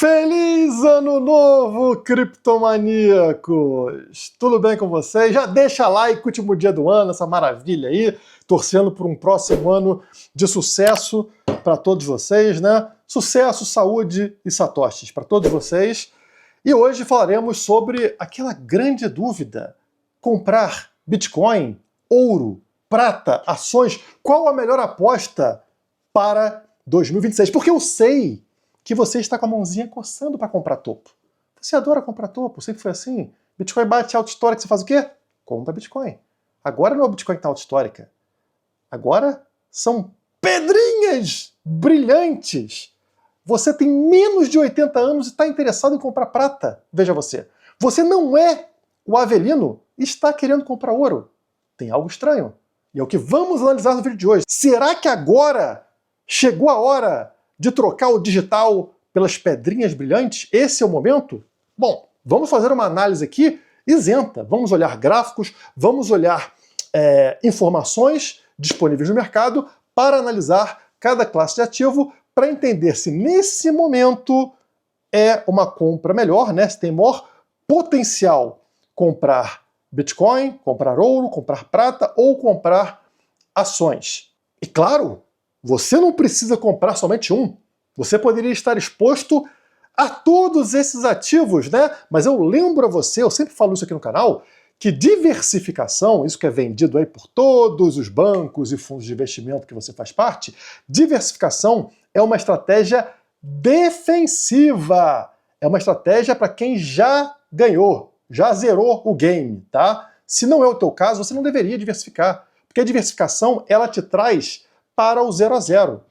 Feliz Ano Novo, criptomaníacos! Tudo bem com vocês? Já deixa like, último dia do ano, essa maravilha aí, torcendo por um próximo ano de sucesso para todos vocês, né? Sucesso, saúde e satoshis para todos vocês. E hoje falaremos sobre aquela grande dúvida: comprar Bitcoin, ouro, prata, ações, qual a melhor aposta para 2026? Porque eu sei que você está com a mãozinha coçando para comprar topo. Você adora comprar topo, sempre foi assim. Bitcoin bate alta histórica, você faz o quê? Compra Bitcoin. Agora não é o Bitcoin que está alta histórica. Agora são pedrinhas brilhantes. Você tem menos de 80 anos e está interessado em comprar prata. Veja você. Você não é o Avelino e está querendo comprar ouro. Tem algo estranho. E é o que vamos analisar no vídeo de hoje. Será que agora chegou a hora de trocar o digital pelas pedrinhas brilhantes? Esse é o momento? Bom, vamos fazer uma análise aqui isenta. Vamos olhar gráficos, vamos olhar informações disponíveis no mercado para analisar cada classe de ativo para entender se nesse momento é uma compra melhor, né? Se tem maior potencial comprar Bitcoin, comprar ouro, comprar prata ou comprar ações. E claro, você não precisa comprar somente um. Você poderia estar exposto a todos esses ativos, né? Mas eu lembro a você, eu sempre falo isso aqui no canal, que diversificação, isso que é vendido aí por todos os bancos e fundos de investimento que você faz parte, diversificação é uma estratégia defensiva. É uma estratégia para quem já ganhou, já zerou o game, tá? Se não é o teu caso, você não deveria diversificar, porque a diversificação, ela te traz para o 0 a 0.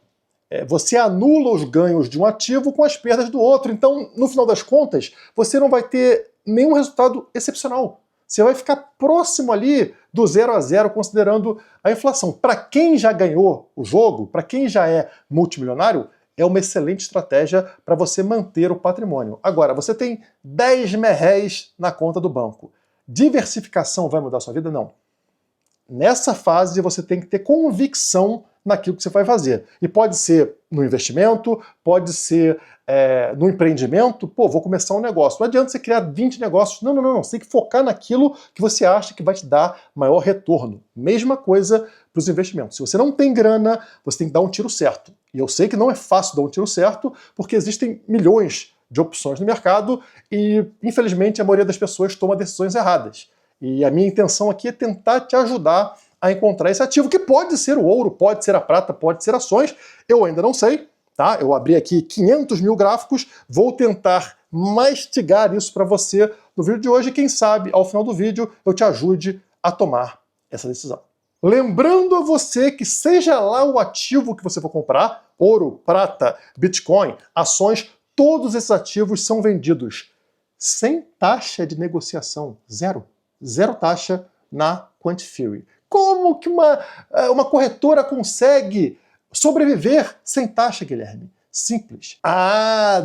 Você anula os ganhos de um ativo com as perdas do outro. Então, no final das contas, você não vai ter nenhum resultado excepcional. Você vai ficar próximo ali do 0 a 0, considerando a inflação. Para quem já ganhou o jogo, para quem já é multimilionário, é uma excelente estratégia para você manter o patrimônio. Agora, você tem 10 merréis na conta do banco. Diversificação vai mudar a sua vida? Não. Nessa fase, você tem que ter convicção naquilo que você vai fazer. E pode ser no investimento, pode ser no empreendimento. Pô, vou começar um negócio. Não adianta você criar 20 negócios. Não, não, não. Você tem que focar naquilo que você acha que vai te dar maior retorno. Mesma coisa para os investimentos. Se você não tem grana, você tem que dar um tiro certo. E eu sei que não é fácil dar um tiro certo, porque existem milhões de opções no mercado e, infelizmente, a maioria das pessoas toma decisões erradas. E a minha intenção aqui é tentar te ajudar a encontrar esse ativo, que pode ser o ouro, pode ser a prata, pode ser ações. Eu ainda não sei, tá? Eu abri aqui 500 mil gráficos, vou tentar mastigar isso para você no vídeo de hoje. Quem sabe, ao final do vídeo, eu te ajude a tomar essa decisão. Lembrando a você que seja lá o ativo que você for comprar, ouro, prata, Bitcoin, ações, todos esses ativos são vendidos sem taxa de negociação, zero. Zero taxa na Quantifury. Como que uma corretora consegue sobreviver sem taxa, Guilherme? Simples.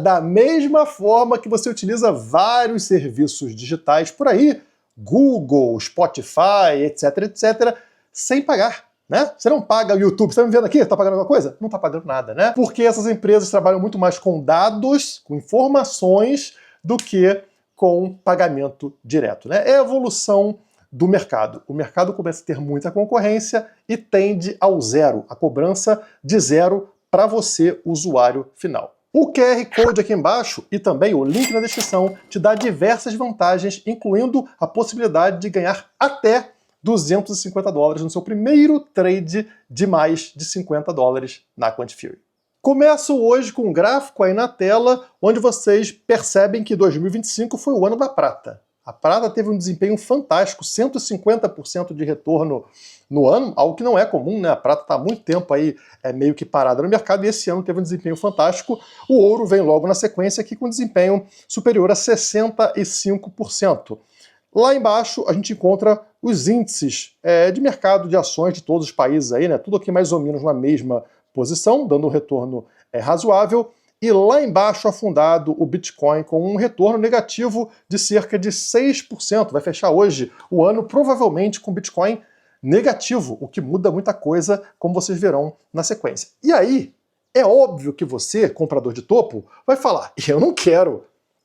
Da mesma forma que você utiliza vários serviços digitais por aí, Google, Spotify, etc, etc, sem pagar, né? Você não paga o YouTube, você tá me vendo aqui? Tá pagando alguma coisa? Não tá pagando nada, né? Porque essas empresas trabalham muito mais com dados, com informações, do que com pagamento direto, né? É a evolução do mercado. O mercado começa a ter muita concorrência e tende ao zero, a cobrança de zero para você, usuário final. O QR Code aqui embaixo e também o link na descrição te dá diversas vantagens, incluindo a possibilidade de ganhar até $250 no seu primeiro trade de mais de $50 na Quantifury. Começo hoje com um gráfico aí na tela, onde vocês percebem que 2025 foi o ano da prata. A prata teve um desempenho fantástico, 150% de retorno no ano, algo que não é comum, né? A prata está há muito tempo aí meio que parada no mercado e esse ano teve um desempenho fantástico. O ouro vem logo na sequência aqui com um desempenho superior a 65%. Lá embaixo a gente encontra os índices de mercado de ações de todos os países aí, né? Tudo aqui mais ou menos na mesma posição, dando um retorno razoável. E lá embaixo afundado o Bitcoin com um retorno negativo de cerca de 6%. Vai fechar hoje o ano provavelmente com Bitcoin negativo, o que muda muita coisa, como vocês verão na sequência. E aí, É óbvio que você, comprador de topo, vai falar, eu não quero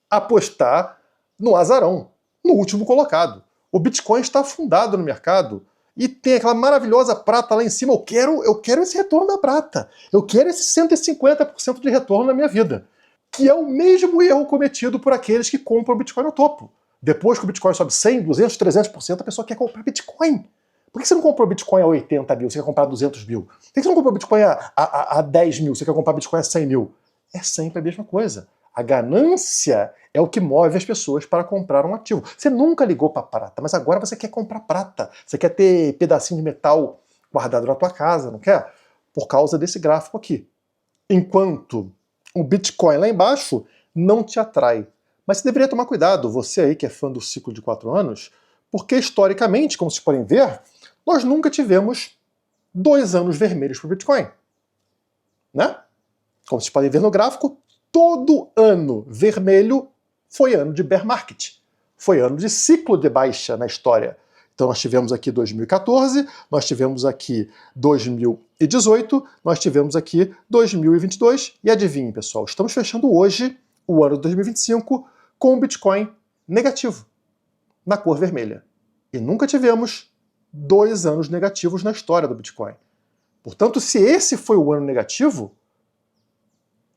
apostar no azarão, no último colocado. O Bitcoin está afundado no mercado e tem aquela maravilhosa prata lá em cima. Eu quero esse retorno da prata. Eu quero esse 150% de retorno na minha vida. Que é o mesmo erro cometido por aqueles que compram Bitcoin no topo. Depois que o Bitcoin sobe 100, 200, 300%, a pessoa quer comprar Bitcoin. Por que você não comprou Bitcoin a 80 mil, você quer comprar 200 mil? Por que você não comprou Bitcoin a 10 mil, você quer comprar Bitcoin a 100 mil? É sempre a mesma coisa. A ganância é o que move as pessoas para comprar um ativo. Você nunca ligou para prata, mas agora você quer comprar prata. Você quer ter pedacinho de metal guardado na tua casa, não quer? Por causa desse gráfico aqui. Enquanto o Bitcoin lá embaixo não te atrai. Mas você deveria tomar cuidado, você aí que é fã do ciclo de 4 anos, porque historicamente, como vocês podem ver, nós nunca tivemos 2 anos vermelhos para o Bitcoin. Né? Como vocês podem ver no gráfico, todo ano vermelho foi ano de bear market. Foi ano de ciclo de baixa na história. Então nós tivemos aqui 2014, nós tivemos aqui 2018, nós tivemos aqui 2022, e adivinhem, pessoal, estamos fechando hoje o ano de 2025 com o Bitcoin negativo, na cor vermelha. E nunca tivemos 2 anos negativos na história do Bitcoin. Portanto, se esse foi o ano negativo,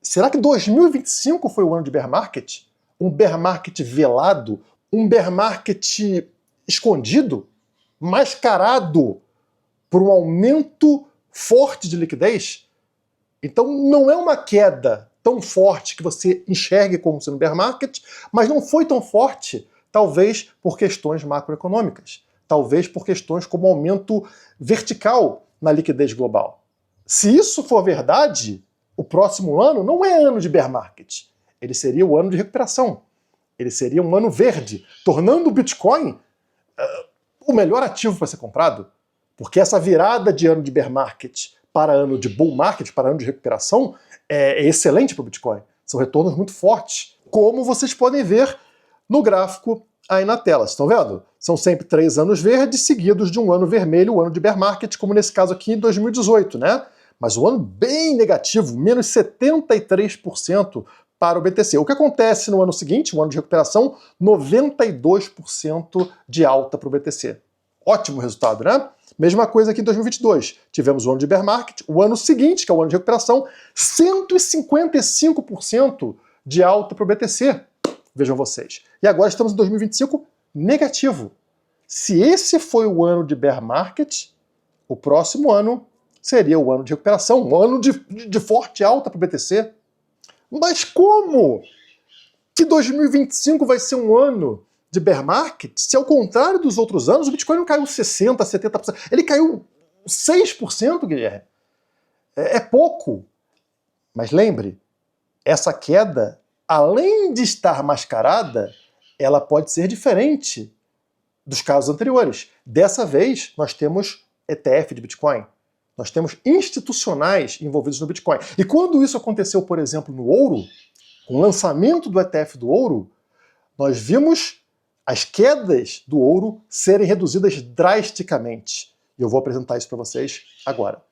será que 2025 foi o ano de bear market? Um bear market velado? Um bear market escondido? Mascarado por um aumento forte de liquidez? Então não é uma queda tão forte que você enxergue como sendo bear market, mas não foi tão forte, talvez por questões macroeconômicas, talvez por questões como aumento vertical na liquidez global. Se isso for verdade, o próximo ano não é ano de bear market, ele seria o ano de recuperação, ele seria um ano verde, tornando o Bitcoin o melhor ativo para ser comprado, porque essa virada de ano de bear market para ano de bull market, para ano de recuperação, é excelente para o Bitcoin. São retornos muito fortes, como vocês podem ver no gráfico aí na tela. Estão vendo? São sempre 3 anos verdes seguidos de um ano vermelho, o ano de bear market, como nesse caso aqui em 2018, né? Mas um ano bem negativo, menos 73% para o BTC. O que acontece no ano seguinte, o ano de recuperação, 92% de alta para o BTC. Ótimo resultado, né? Mesma coisa aqui em 2022. Tivemos o ano de bear market, o ano seguinte, que é o ano de recuperação, 155% de alta para o BTC. Vejam vocês. E agora estamos em 2025 negativo. Se esse foi o ano de bear market, o próximo ano seria o ano de recuperação, um ano de forte alta para o BTC. Mas como que 2025 vai ser um ano de bear market, se ao contrário dos outros anos, o Bitcoin não caiu 60%, 70%, ele caiu 6%, Guilherme. É pouco. Mas lembre, essa queda, além de estar mascarada, ela pode ser diferente dos casos anteriores. Dessa vez, nós temos ETF de Bitcoin. Nós temos institucionais envolvidos no Bitcoin. E quando isso aconteceu, por exemplo, no ouro, com o lançamento do ETF do ouro, nós vimos as quedas do ouro serem reduzidas drasticamente. E eu vou apresentar isso para vocês agora.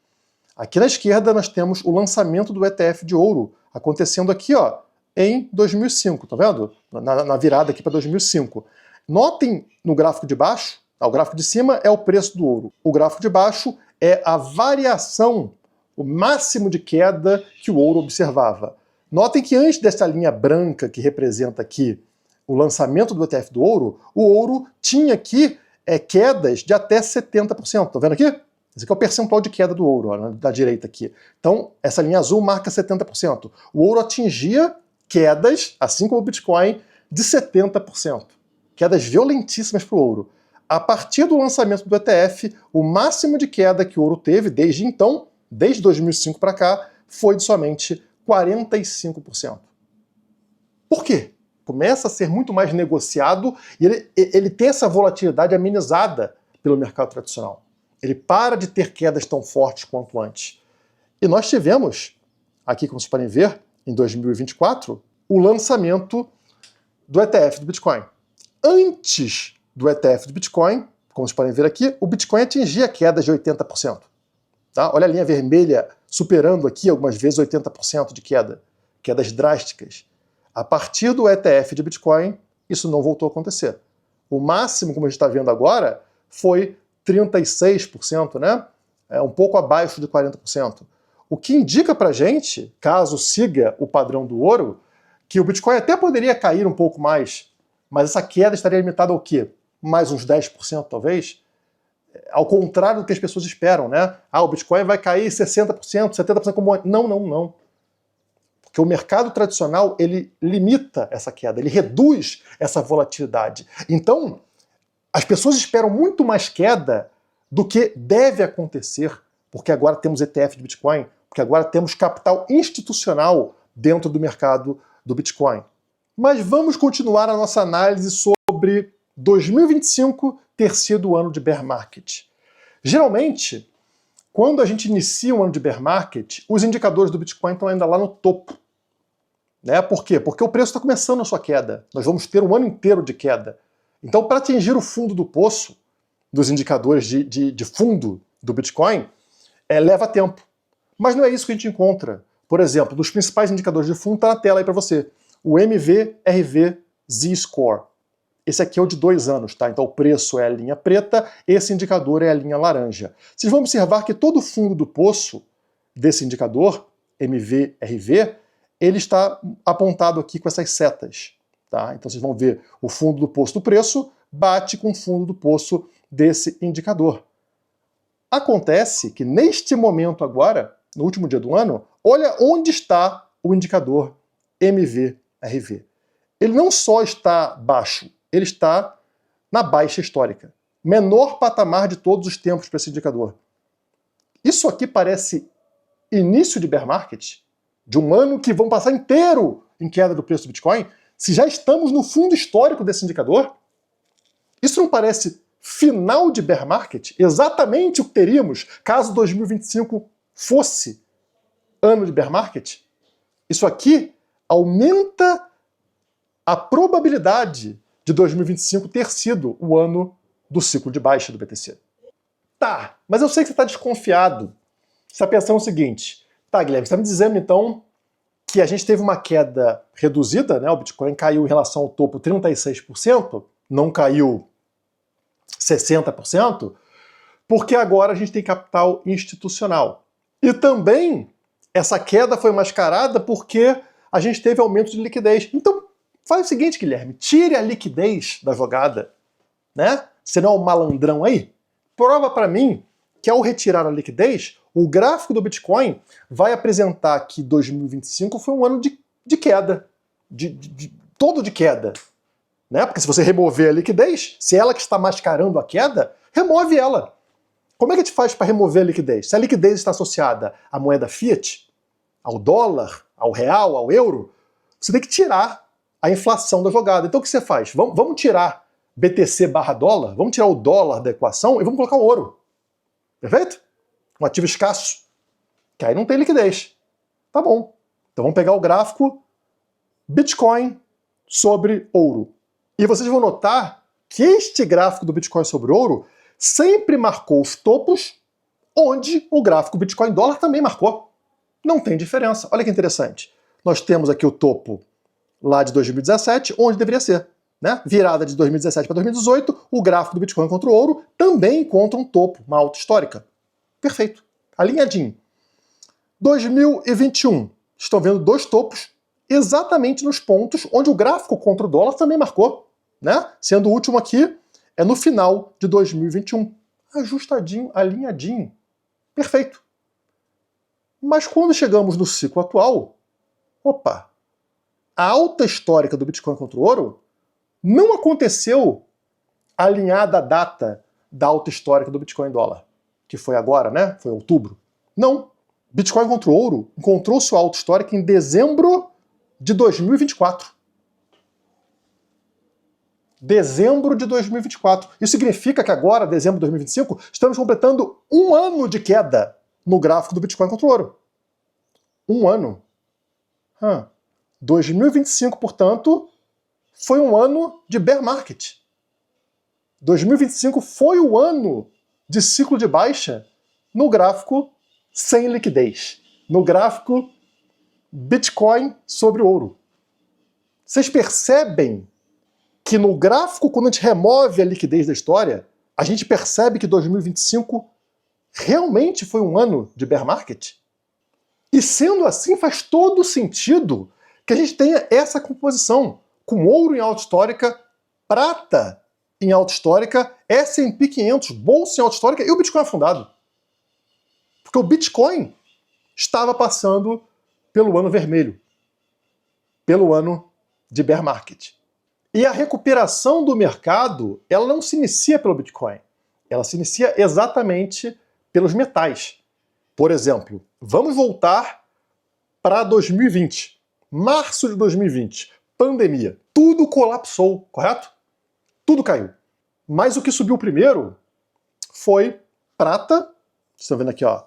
Aqui na esquerda nós temos o lançamento do ETF de ouro, acontecendo aqui, ó, em 2005, tá vendo? Na virada aqui para 2005. Notem no gráfico de baixo, o gráfico de cima é o preço do ouro. O gráfico de baixo é a variação, o máximo de queda que o ouro observava. Notem que antes dessa linha branca que representa aqui o lançamento do ETF do ouro, o ouro tinha aqui quedas de até 70%. Estão vendo aqui? Esse aqui é o percentual de queda do ouro, ó, da direita aqui. Então, essa linha azul marca 70%. O ouro atingia quedas, assim como o Bitcoin, de 70%. Quedas violentíssimas para o ouro. A partir do lançamento do ETF, o máximo de queda que o ouro teve desde então, desde 2005 para cá, foi de somente 45%. Por quê? Começa a ser muito mais negociado e ele tem essa volatilidade amenizada pelo mercado tradicional. Ele para de ter quedas tão fortes quanto antes. E nós tivemos, aqui como vocês podem ver, em 2024, o lançamento do ETF do Bitcoin. Antes do ETF do Bitcoin, como vocês podem ver aqui, o Bitcoin atingia quedas de 80%. Tá? Olha a linha vermelha superando aqui algumas vezes 80% de queda, quedas drásticas. A partir do ETF de Bitcoin, isso não voltou a acontecer. O máximo, como a gente está vendo agora, foi 36%, né? É um pouco abaixo de 40%. O que indica para a gente, caso siga o padrão do ouro, que o Bitcoin até poderia cair um pouco mais, mas essa queda estaria limitada ao quê? Mais uns 10% talvez? Ao contrário do que as pessoas esperam, né? Ah, o Bitcoin vai cair 60%, 70% como antes. Não, não, não. Porque o mercado tradicional, ele limita essa queda, ele reduz essa volatilidade. Então, as pessoas esperam muito mais queda do que deve acontecer, porque agora temos ETF de Bitcoin, porque agora temos capital institucional dentro do mercado do Bitcoin. Mas vamos continuar a nossa análise sobre 2025 ter sido o ano de bear market. Geralmente, quando a gente inicia um ano de bear market, os indicadores do Bitcoin estão ainda lá no topo. Né? Por quê? Porque o preço está começando a sua queda. Nós vamos ter um ano inteiro de queda. Então, para atingir o fundo do poço, dos indicadores de fundo do Bitcoin, leva tempo. Mas não é isso que a gente encontra. Por exemplo, dos principais indicadores de fundo está na tela aí para você. O MVRV Z-Score. Esse aqui é o de 2 anos, tá? Então o preço é a linha preta, esse indicador é a linha laranja. Vocês vão observar que todo o fundo do poço desse indicador, MVRV, ele está apontado aqui com essas setas. Tá? Então vocês vão ver o fundo do poço do preço bate com o fundo do poço desse indicador. Acontece que neste momento agora, no último dia do ano, olha onde está o indicador MVRV. Ele não só está baixo, ele está na baixa histórica. Menor patamar de todos os tempos para esse indicador. Isso aqui parece início de bear market, de um ano que vão passar inteiro em queda do preço do Bitcoin. Se já estamos no fundo histórico desse indicador, isso não parece final de bear market? Exatamente o que teríamos caso 2025 fosse ano de bear market? Isso aqui aumenta a probabilidade de 2025 ter sido o ano do ciclo de baixa do BTC. Tá, mas eu sei que você está desconfiado. Você está pensando o seguinte: tá, Guilherme, você está me dizendo então que a gente teve uma queda reduzida, né? O Bitcoin caiu em relação ao topo 36%, não caiu 60%, porque agora a gente tem capital institucional. E também essa queda foi mascarada porque a gente teve aumento de liquidez. Então faz o seguinte, Guilherme, tire a liquidez da jogada, né? Você não é um malandrão aí? Prova para mim que ao retirar a liquidez, o gráfico do Bitcoin vai apresentar que 2025 foi um ano de queda, todo de queda. Né? Porque se você remover a liquidez, se ela que está mascarando a queda, remove ela. Como é que a gente faz para remover a liquidez? Se a liquidez está associada à moeda fiat, ao dólar, ao real, ao euro, você tem que tirar a inflação da jogada. Então o que você faz? Vamos tirar BTC barra dólar, vamos tirar o dólar da equação e vamos colocar o ouro. Perfeito? Um ativo escasso, que aí não tem liquidez. Tá bom. Então vamos pegar o gráfico Bitcoin sobre ouro. E vocês vão notar que este gráfico do Bitcoin sobre ouro sempre marcou os topos onde o gráfico Bitcoin dólar também marcou. Não tem diferença. Olha que interessante. Nós temos aqui o topo lá de 2017, onde deveria ser. Né? Virada de 2017 para 2018, o gráfico do Bitcoin contra o ouro também encontra um topo, uma alta histórica. Perfeito. Alinhadinho. 2021. Estão vendo dois topos exatamente nos pontos onde o gráfico contra o dólar também marcou. Né? Sendo o último aqui, é no final de 2021. Ajustadinho, alinhadinho. Perfeito. Mas quando chegamos no ciclo atual, opa, a alta histórica do Bitcoin contra o ouro não aconteceu alinhada à data da alta histórica do Bitcoin dólar, que foi agora, né? Foi outubro. Não. Bitcoin contra o ouro encontrou sua alta histórica em dezembro de 2024. Dezembro de 2024. Isso significa que agora, dezembro de 2025, estamos completando um ano de queda no gráfico do Bitcoin contra o ouro. Um ano. 2025, portanto, foi um ano de bear market. 2025 foi o ano de ciclo de baixa no gráfico sem liquidez. no gráfico Bitcoin sobre ouro. Vocês percebem que no gráfico, quando a gente remove a liquidez da história, a gente percebe que 2025 realmente foi um ano de bear market? E sendo assim, faz todo sentido que a gente tenha essa composição, com ouro em alta histórica, prata em alta histórica, S&P 500, bolsa em alta histórica e o Bitcoin afundado. Porque o Bitcoin estava passando pelo ano vermelho, pelo ano de bear market. E a recuperação do mercado, ela não se inicia pelo Bitcoin, ela se inicia exatamente pelos metais. Por exemplo, vamos voltar para 2020, março de 2020, pandemia. Tudo colapsou, correto? Tudo caiu. Mas o que subiu primeiro foi prata, vocês estão vendo aqui, ó,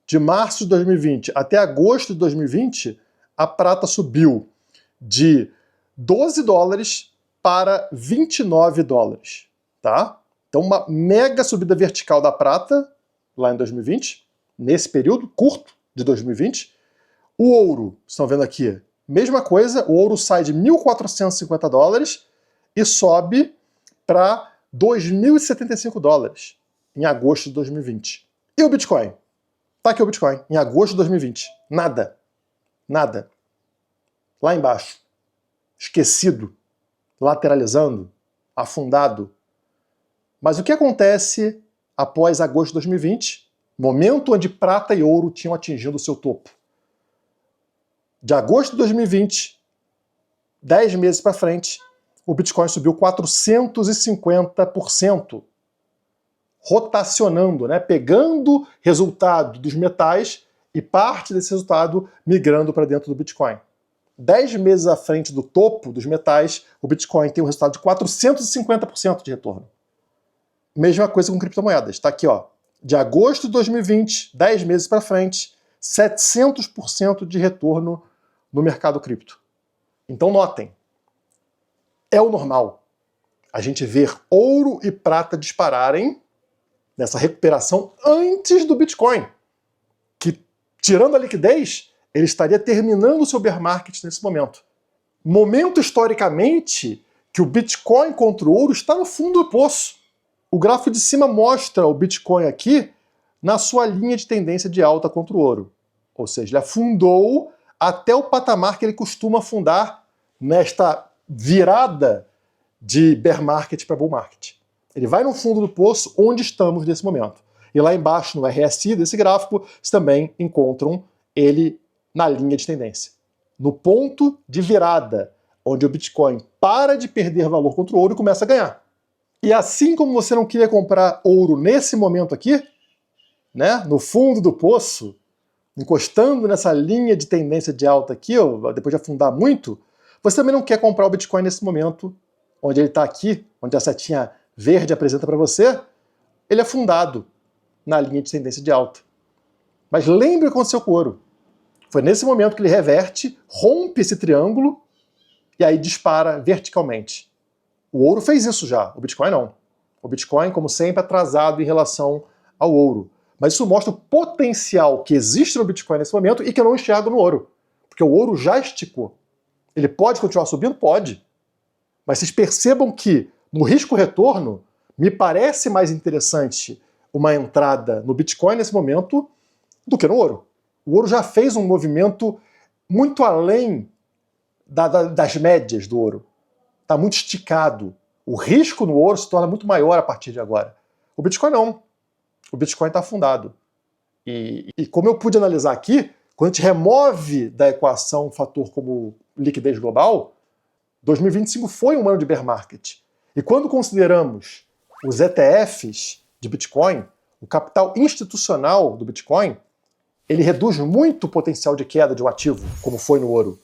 de março de 2020 até agosto de 2020, a prata subiu de 12 dólares para 29 dólares, tá? Então uma mega subida vertical da prata lá em 2020, nesse período curto de 2020. O ouro, estão vendo aqui, mesma coisa, o ouro sai de 1.450 dólares e sobe para 2.075 dólares em agosto de 2020. E o Bitcoin? Tá aqui o Bitcoin, em agosto de 2020. Nada. Nada. Lá embaixo. Esquecido. Lateralizando. Afundado. Mas o que acontece após agosto de 2020? Momento onde prata e ouro tinham atingido o seu topo. De agosto de 2020, 10 meses para frente, o Bitcoin subiu 450%. Rotacionando, né? Pegando resultado dos metais e parte desse resultado migrando para dentro do Bitcoin. 10 meses à frente do topo dos metais, o Bitcoin tem um resultado de 450% de retorno. Mesma coisa com criptomoedas. Está aqui, ó. De agosto de 2020, 10 meses para frente, 700% de retorno no mercado cripto. Então notem, é o normal a gente ver ouro e prata dispararem nessa recuperação antes do Bitcoin, que, tirando a liquidez, ele estaria terminando o seu bear market nesse momento. Momento, historicamente, que o Bitcoin contra o ouro está no fundo do poço. O gráfico de cima mostra o Bitcoin aqui na sua linha de tendência de alta contra o ouro. Ou seja, ele afundou até o patamar que ele costuma afundar nesta virada de bear market para bull market. Ele vai no fundo do poço onde estamos nesse momento. E lá embaixo, no RSI desse gráfico, vocês também encontram ele na linha de tendência. No ponto de virada, onde o Bitcoin para de perder valor contra o ouro e começa a ganhar. E assim como você não queria comprar ouro nesse momento aqui, né, no fundo do poço, encostando nessa linha de tendência de alta aqui, ó, depois de afundar muito, você também não quer comprar o Bitcoin nesse momento, onde ele está aqui, onde a setinha verde apresenta para você, ele é afundado na linha de tendência de alta. Mas lembre o que aconteceu com o ouro. Foi nesse momento que ele reverte, rompe esse triângulo e aí dispara verticalmente. O ouro fez isso já, o Bitcoin não. O Bitcoin, como sempre, atrasado em relação ao ouro. Mas isso mostra o potencial que existe no Bitcoin nesse momento e que eu não enxergo no ouro. Porque o ouro já esticou. Ele pode continuar subindo? Pode. Mas vocês percebam que, no risco-retorno, me parece mais interessante uma entrada no Bitcoin nesse momento do que no ouro. O ouro já fez um movimento muito além das médias do ouro. Está muito esticado. O risco no ouro se torna muito maior a partir de agora. O Bitcoin não. O Bitcoin está afundado. E como eu pude analisar aqui, quando a gente remove da equação um fator como liquidez global, 2025 foi um ano de bear market. E quando consideramos os ETFs de Bitcoin, o capital institucional do Bitcoin, ele reduz muito o potencial de queda de um ativo, como foi no ouro.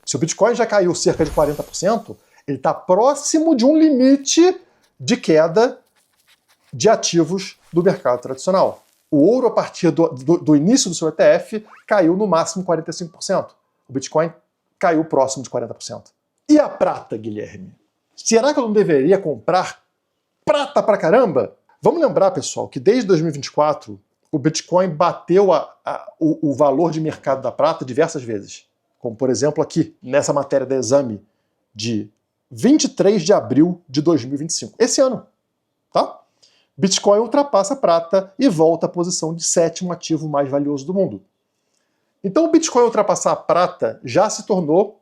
Se o Bitcoin já caiu cerca de 40%, ele está próximo de um limite de queda de ativos do mercado tradicional. O ouro, a partir do início do seu ETF, caiu no máximo 45%. O Bitcoin caiu próximo de 40%. E a prata, Guilherme? Será que eu não deveria comprar prata pra caramba? Vamos lembrar, pessoal, que desde 2024 o Bitcoin bateu o valor de mercado da prata diversas vezes. Como, por exemplo, aqui, nessa matéria da Exame, de 23 de abril de 2025. Esse ano, tá? Bitcoin ultrapassa a prata e volta à posição de 7º ativo mais valioso do mundo. Então o Bitcoin ultrapassar a prata já se tornou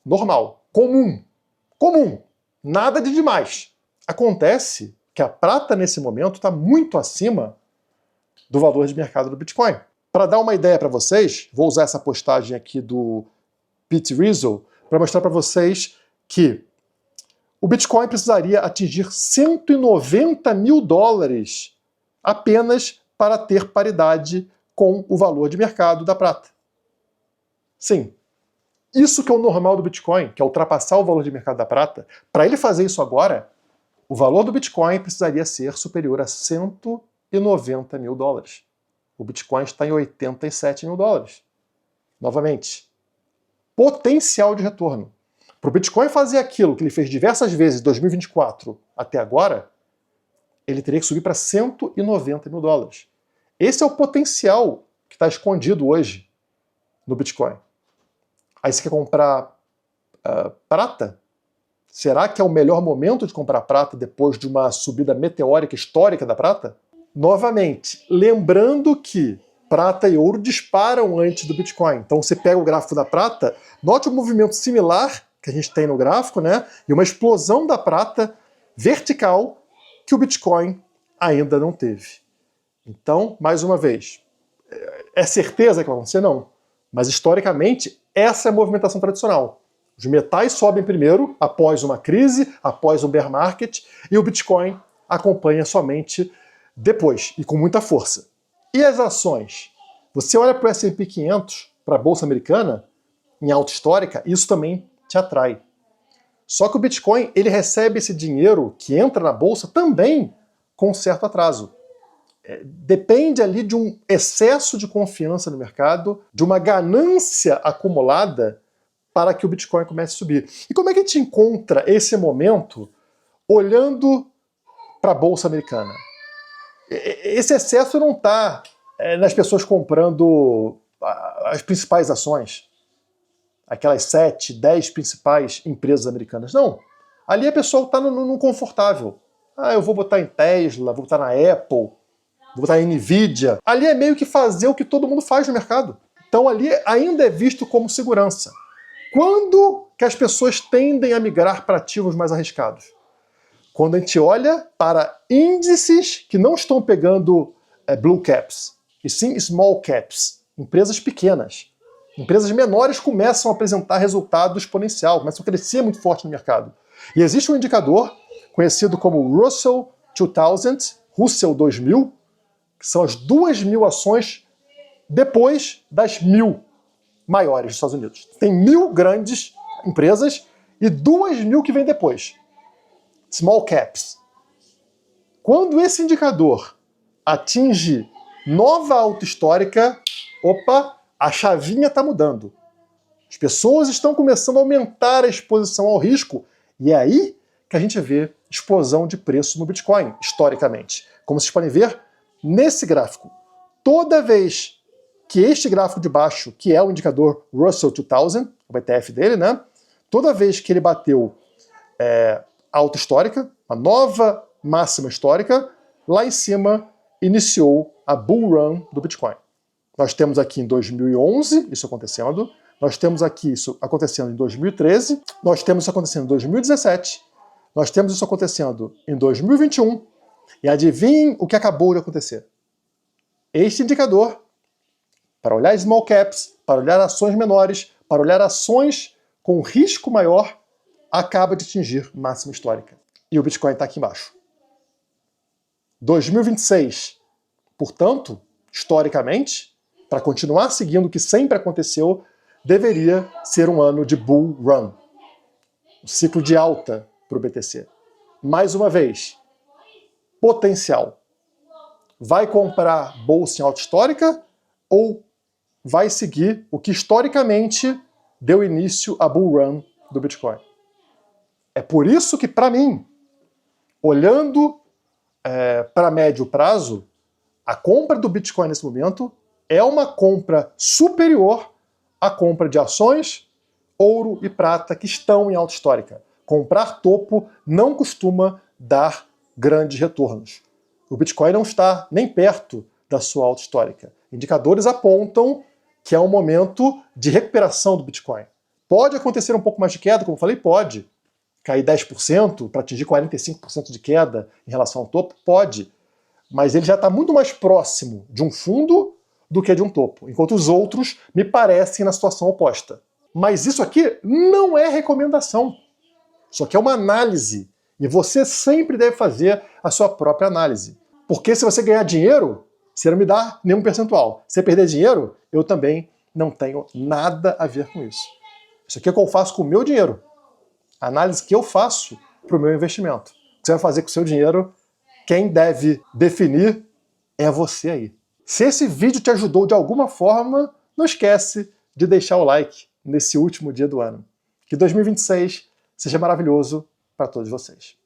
normal, comum. Comum, nada de demais. Acontece que a prata nesse momento está muito acima do valor de mercado do Bitcoin. Para dar uma ideia para vocês, vou usar essa postagem aqui do Pete Rizzo para mostrar para vocês que o Bitcoin precisaria atingir 190 mil dólares apenas para ter paridade com o valor de mercado da prata. Sim, isso que é o normal do Bitcoin, que é ultrapassar o valor de mercado da prata. Para ele fazer isso agora, o valor do Bitcoin precisaria ser superior a 190 mil dólares. O Bitcoin está em 87 mil dólares. Novamente, potencial de retorno. Para o Bitcoin fazer aquilo que ele fez diversas vezes de 2024 até agora, ele teria que subir para 190 mil dólares. Esse é o potencial que está escondido hoje no Bitcoin. Aí você quer comprar prata? Será que é o melhor momento de comprar prata depois de uma subida meteórica histórica da prata? Novamente, lembrando que prata e ouro disparam antes do Bitcoin. Então você pega o gráfico da prata, note um movimento similar que a gente tem no gráfico, né? E uma explosão da prata vertical que o Bitcoin ainda não teve. Então, mais uma vez, é certeza que vai acontecer? Não. Mas historicamente, essa é a movimentação tradicional. Os metais sobem primeiro, após uma crise, após um bear market, e o Bitcoin acompanha somente depois, e com muita força. E as ações? Você olha para o S&P 500, para a Bolsa Americana, em alta histórica, isso também te atrai. Só que o Bitcoin, ele recebe esse dinheiro que entra na Bolsa também com um certo atraso. Depende ali de um excesso de confiança no mercado, de uma ganância acumulada para que o Bitcoin comece a subir. E como é que a gente encontra esse momento olhando para a Bolsa Americana? Esse excesso não está nas pessoas comprando as principais ações, aquelas 7, 10 principais empresas americanas. Não. Ali a pessoa está no confortável. Eu vou botar em Tesla, vou botar na Apple, vou botar em Nvidia. Ali é meio que fazer o que todo mundo faz no mercado. Então ali ainda é visto como segurança. Quando que as pessoas tendem a migrar para ativos mais arriscados? Quando a gente olha para índices que não estão pegando blue caps, e sim small caps, empresas pequenas. Empresas menores começam a apresentar resultado exponencial, começam a crescer muito forte no mercado. E existe um indicador conhecido como Russell 2000, que são as 2.000 ações depois das 1.000 maiores dos Estados Unidos. Tem 1.000 grandes empresas e 2.000 que vêm depois. Small caps. Quando esse indicador atinge nova alta histórica, opa, a chavinha está mudando. As pessoas estão começando a aumentar a exposição ao risco e é aí que a gente vê explosão de preço no Bitcoin, historicamente. Como vocês podem ver nesse gráfico. Toda vez que este gráfico de baixo, que é o indicador Russell 2000, o ETF dele, né? Toda vez que ele bateu alta histórica, a nova máxima histórica, lá em cima iniciou a bull run do Bitcoin. Nós temos aqui em 2011 isso acontecendo, nós temos aqui isso acontecendo em 2013, nós temos isso acontecendo em 2017, nós temos isso acontecendo em 2021, e adivinhem o que acabou de acontecer. Este indicador, para olhar small caps, para olhar ações menores, para olhar ações com risco maior, acaba de atingir máxima histórica. E o Bitcoin está aqui embaixo. 2026, portanto, historicamente, para continuar seguindo o que sempre aconteceu, deveria ser um ano de bull run. Um ciclo de alta para o BTC. Mais uma vez, potencial. Vai comprar bolsa em alta histórica ou vai seguir o que historicamente deu início à bull run do Bitcoin? É por isso que, para mim, olhando para médio prazo, A compra do Bitcoin nesse momento é uma compra superior à compra de ações, ouro e prata que estão em alta histórica. Comprar topo não costuma dar grandes retornos. O Bitcoin não está nem perto da sua alta histórica. Indicadores apontam que é um momento de recuperação do Bitcoin. Pode acontecer um pouco mais de queda, como eu falei, pode. Cair 10% para atingir 45% de queda em relação ao topo? Pode. Mas ele já está muito mais próximo de um fundo do que de um topo, enquanto os outros me parecem na situação oposta. Mas isso aqui não é recomendação. Isso aqui é uma análise. E você sempre deve fazer a sua própria análise. Porque se você ganhar dinheiro, você não me dá nenhum percentual. Se você perder dinheiro, eu também não tenho nada a ver com isso. Isso aqui é o que eu faço com o meu dinheiro. A análise que eu faço para o meu investimento. O que você vai fazer com o seu dinheiro, quem deve definir é você aí. Se esse vídeo te ajudou de alguma forma, não esquece de deixar o like nesse último dia do ano. Que 2026 seja maravilhoso para todos vocês.